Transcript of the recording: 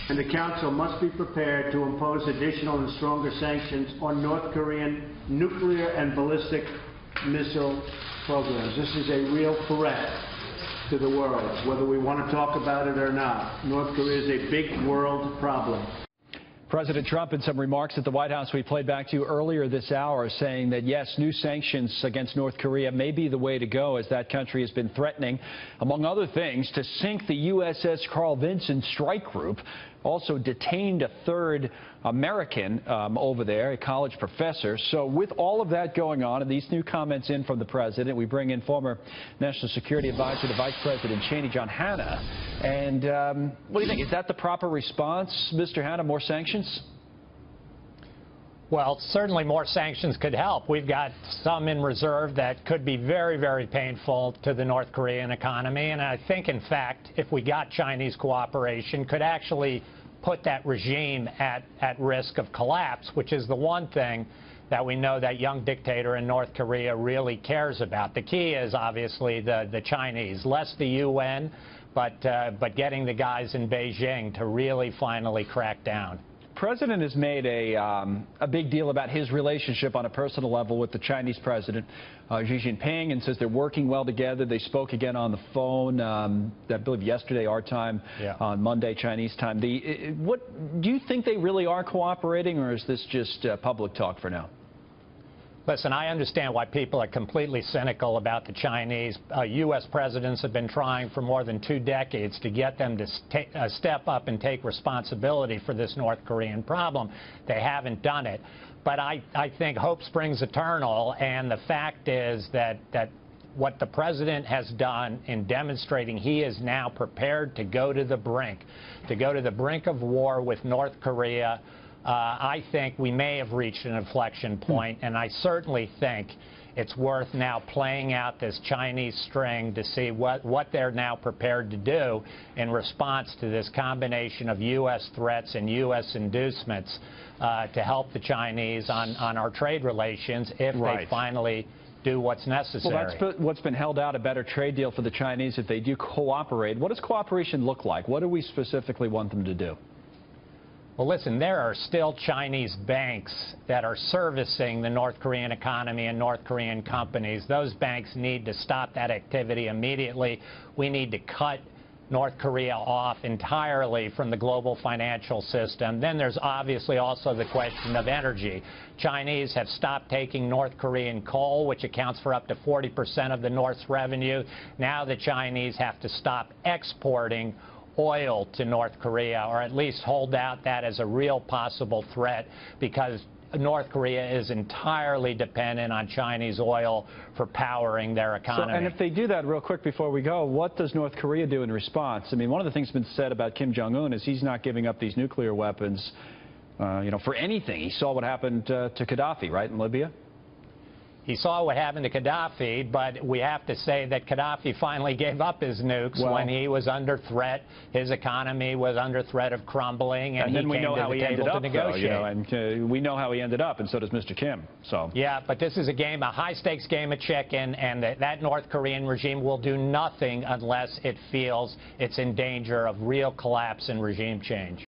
And the Council must be prepared to impose additional and stronger sanctions on North Korean nuclear and ballistic missile programs. This is a real threat to the world, whether we want to talk about it or not. North Korea is a big world problem. President Trump, in some remarks at the White House we played back to you earlier this hour, saying that, yes, new sanctions against North Korea may be the way to go, as that country has been threatening, among other things, to sink the USS Carl Vinson strike group. Also detained a third American over there, a college professor. So with all of that going on and these new comments in from the president, we bring in former National Security Advisor to Vice President Cheney, John Hanna. And what do you think? Is that the proper response, Mr. Hanna, more sanctions? Well, certainly more sanctions could help. We've got some in reserve that could be very, very painful to the North Korean economy. And I think, in fact, if we got Chinese cooperation, could actually put that regime at risk of collapse, which is the one thing that we know that young dictator in North Korea really cares about. The key is obviously the Chinese, less the UN, but getting the guys in Beijing to really finally crack down. The president has made a big deal about his relationship on a personal level with the Chinese president, Xi Jinping, and says they're working well together. They spoke again on the phone, I believe yesterday, our time, on Monday, Chinese time. What do you think they really are cooperating, or is this just public talk for now? Listen, I understand why people are completely cynical about the Chinese. U.S. presidents have been trying for more than 2 decades to get them to step up and take responsibility for this North Korean problem. They haven't done it. But I think hope springs eternal, and the fact is that what the president has done in demonstrating he is now prepared to go to the brink of war with North Korea. I think we may have reached an inflection point, and I certainly think it's worth now playing out this Chinese string to see what they're now prepared to do in response to this combination of U.S. threats and U.S. inducements to help the Chinese on our trade relations if they finally do what's necessary. Well, that's what's been held out, a better trade deal for the Chinese if they do cooperate. What does cooperation look like? What do we specifically want them to do? Well, listen, there are still Chinese banks that are servicing the North Korean economy and North Korean companies. Those banks need to stop that activity immediately. We need to cut North Korea off entirely from the global financial system. Then there's obviously also the question of energy. Chinese have stopped taking North Korean coal, which accounts for up to 40% of the North's revenue. Now the Chinese have to stop exporting oil to North Korea, or at least hold out that as a real possible threat, because North Korea is entirely dependent on Chinese oil for powering their economy. So, and if they do that, real quick before we go, what does North Korea do in response? I mean, one of the things that's been said about Kim Jong-un is he's not giving up these nuclear weapons, for anything. He saw what happened to Gaddafi, right, in Libya? He saw what happened to Gaddafi, but we have to say that Gaddafi finally gave up his nukes when he was under threat. His economy was under threat of crumbling, and then he came to the table to negotiate. And we know how he ended up, and so does Mr. Kim. So yeah, but this is a high-stakes game of chicken, and that North Korean regime will do nothing unless it feels it's in danger of real collapse and regime change.